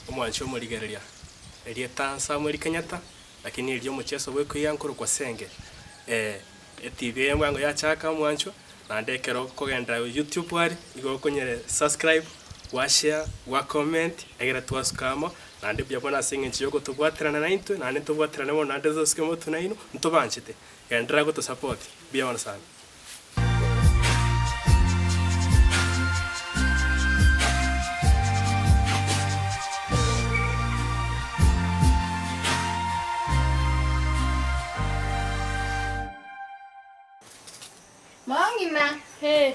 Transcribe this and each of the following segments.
omwancho omorigereria erietansa muri Kenyatta lakini ilio muchezo bwe kuyankuru kwa senge TV yangu yachaka mwancho nandekero kugenda YouTube ari igo kunyere subscribe wa share wa comment egera twasukamo nande byabona singe nchiyo kutubwatirana na into nande tubwatirana mo nande zoskemo tunaino ntubanchite gendera go to support byabona sana Mangina. Hey.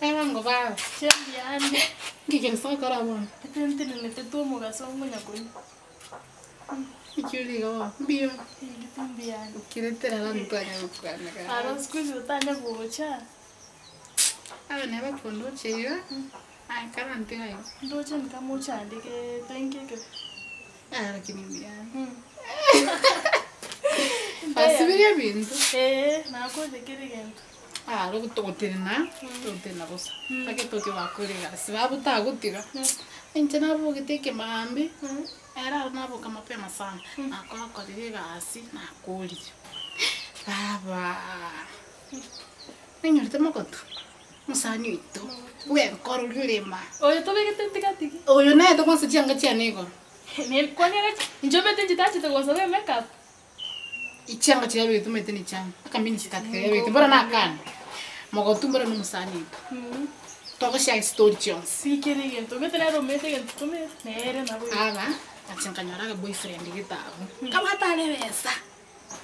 Wango ba. Chambiane. Ngike nsakara bona. Tentene netetu mugaso munyakoni. Ikyuli go. Mbio. Ngitumbiane. Kiretera la ntanya ukana ka. Aro squeeze utanya bocha. Aba neba kondo cheyo. Ai karante hayo. Ndoche nikamucha ndike tenkeke. Lakini mbiane. Basibiria bintu. Nako dekirigento. Lo kutoterina bosa. Ake toke bakorega. Sibabuta gutira. Enchana bugiteke mambi. Era nabo kamapema sana. Nakokorire gasi nakuri. Baba. Ninyorite mokoto. Musani ito. We nkoro rurema. Oyo tobegete tikatiki. Oyo naye to konse cyanga cyanego. Ne kwani gachi. Njobete njitachi to konse makeup. Icyanga cyabe tumete ni cyanga. Akambini kitatike yabe tubara nakana. Mogo tumbara numusani. Togo sha story Jones. Sikirigento betera romete gento tume. Nere nabo. Aba atsinkanyara boyfriend gitabo. Kama tale besa.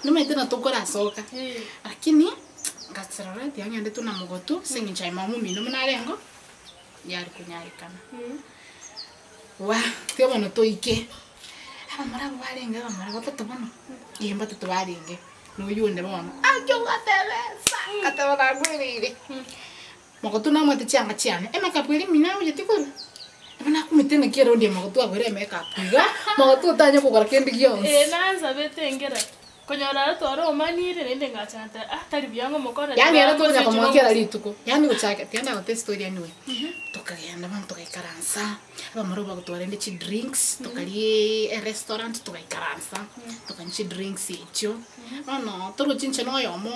Numete na tokora soka. Lakini ngatsara yange ndetu na mogotu singichai mamu mino mnarengo. Yari kunyarikana. Wa tebona toike. Amara barenga amara batatu bano. Yemba tatu barenga. No yunde bano. Akyo gatebesa. Katabana gwirire. Mogotu na mwete cyanga cyane. Makapwiri mina uje tikuru. Bana kumitene kero ndi mogotu agwere makeup. Mogotu tanya kugora kendi gyonse. Nanza betengera. Konyora toro manire nende ngachanta tari byango mukora yani era tonya kumwakera lituko yani uchaka tienda gote story anyway tukagenda bantu kaikaransa abamaroba gutwarende chi drinks tukali restaurant tukaikaransa tukanchi drinks icho no toro chinche no yomo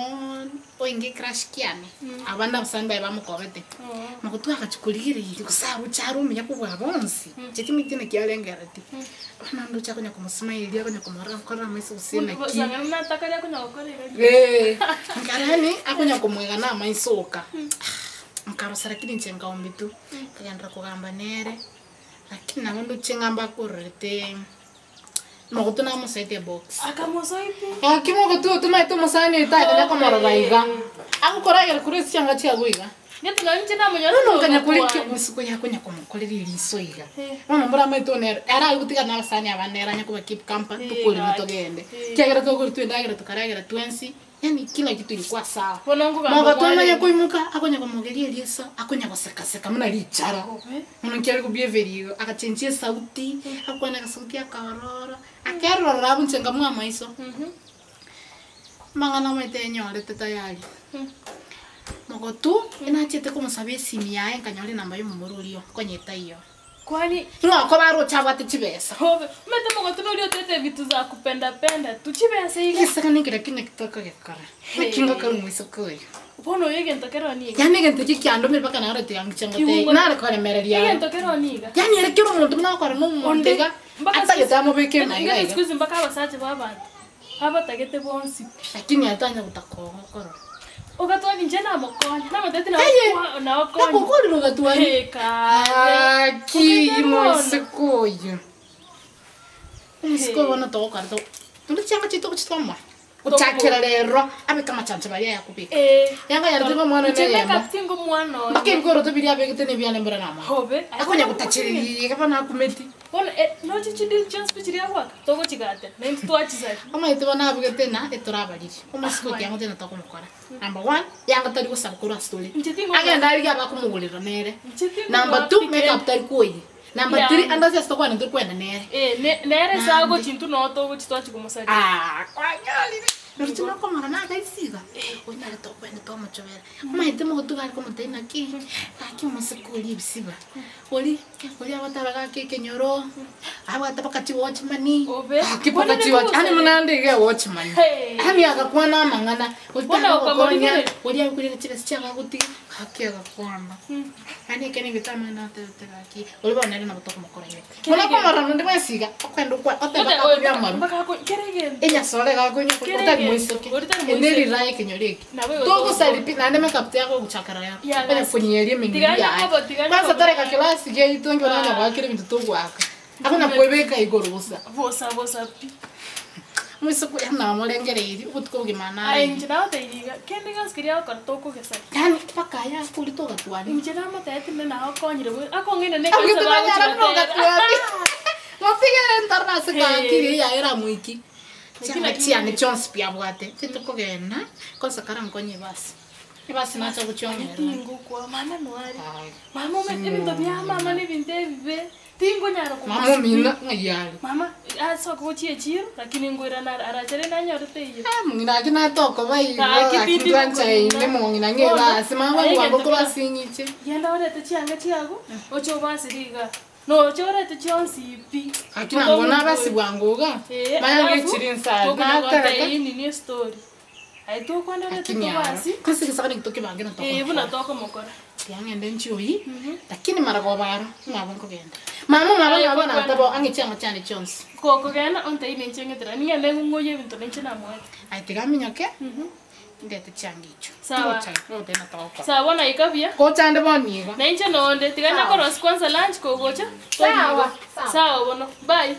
oinge crash kiane abanda busanda bamukobete makutu akachukuligire ikusaru charu menya kubwa bonsi chiti mitine kyalengerati bana ndo chakonya kumusmile yakonya kumara kora maiso usina ki nataka ya kunya gukorera ngarani akunya kumwega na maisoka mkarosara kini nchenga ombitu kagandra kugamba nere lakini nabondo chengamba kurete mogoto na musete box akamosoipi akimogoto tumaito musani itaga kamara baiga akukora yari kuresi cyanga cyaguiga ngetuga nje namunya no kanya kuliki musuko yakonya kumukorera ilisoiga none mbura maito nere era gutiga na basani abanera nya kuba keep camp tukuri mutogende cyagera tokuri twindagira tukaragera 20 yani kila kitu ilikuwa sawa mogoto amanya kuimuka akonya kumugeria iliso akonya guseka seka muna lichara muna kyari kubieverigo akachenjia sauti akwana sauti akaororo akerora rabu nchenga mwa maiso mangana mete nyore tayari mogotu inachete kumusabia simu yae nkanyore namba y'umururio konyeta iyo kwani ngako baro chabate chibesa hobe mete mogotu no tete vitu za kupenda penda tuchibesa hivi saka ningira kine kitaka gekara kinga kalumwiso koyo bono yege ntokero niga yani gente kikyando mbe baka naro te yangi changote nare kore mereria yege ntokero niga yani ere kiro muntu mna kora no mondega ata yetamo beke maiga yege sikuzi mpaka abasaje babantu aba tagete bonsi lakini atanya kutakoma kora ogatwa ninje na mokonya na matete na okonya akukuri rogatwa heka ki moisikoyo Siko wana to karto. Tuli cyanga chito kuchitoma. Uchakira rero abika machancha bari yakubika. Yanga yarutimo mwana ne yema. Katingo mwana. Bakingoro to biri abegete ne byane mbara nama. Hobe. Akonya kutachiri kabana kumeti. Bona no chichidil chance pichiri yakwa. Togo chigate. Na mtu achiza. Ama ite bana abegete na etorabari. Oma siko kyango tena takumukora. Number 1 yanga tari kusabukura story. Agenda ari abakumugulira nere. Number 2 make up tari koyi. Number 3 anda sasa kwa ndio kwenda nere. Nere sago chintu no to chitwa chikumusari. Kwa nyali. Norchino como gana kaisiga. Oye na to kwenda to mochobera. Maite mo kutuga ko mutena ki. Aki musikuli bisiba. Oli abataba ga kenyoro. Abata pakati watchmani. Aki pakati watch. Ani munande ge watchman. Ani akakwana mangana. Oli akuri chile sichanga kuti. Aki akakwana. Ani kene bitama na te aki. Oli bana na botoko mokora ye. Mona ko marano ndi basiga. Kwenda kwa oteba ko ya maru. Bakako kerege. Ella sole ga ko nyoko muisoke. Eneli rai kenyoreki. Togo salipi na ndeme kaptea ko kuchakara ya. Bale funyerie mingi ya. Kwanza tare ka klasi je itongo na bakire bintu togwaka. Akona kwebeka igorosa. Vosa pi. Muisoko ya na molengere iri utko gimana. Ai njina otaiga. Kende gaskiria ko toko gesa. Yani paka ya kuli toga twani. Njina mata yatinde na akonyire. Akongene ne Ako kansa tuna nyara ba. toga twani. Mopige ntarna sika kiri ya era muiki. Tiane Jones pia bwate. Kitokogena. Kosa karangonye basi. Ibasi nacha kuchongera. Tingo kwa mama nwari. Mama ibintu bya mama ni binte bibe. Tingo nyara ko. Mama mina ngayali. Mama asa ko chie chiro lakini ngoira na arachere na nyorte iyo. Mungina kina toko bai. Akitwancha ine mungina ngeba. Simama wango ko basinyiche. Yenda ore te chianga chiago. Ocho basiriga. No chore te chonsi pi. Akina ngona basi bwanguga. Maya ngichirinsa. Na kara ni story. Ai tu kwanda ore te basi. Kasi kisakani kitoke bangena toko. Buna toko mokora. Tiangende nchioi. Lakini mara kwa bara ngabon ko genda. Mama ngabona tabo angichanga chane Jones. Ko gena onte ine chengetera. Ni ande ngoye bintu nenchina mwe. Ai tigaminya ke? Ndete changicho. Sawa. Rote na toko. Sawa na ikabia. Ko chande boniga. Na inche no onde tiganya ko kwanza lunch ko gocha. Sawa. Sawa bono. Bye.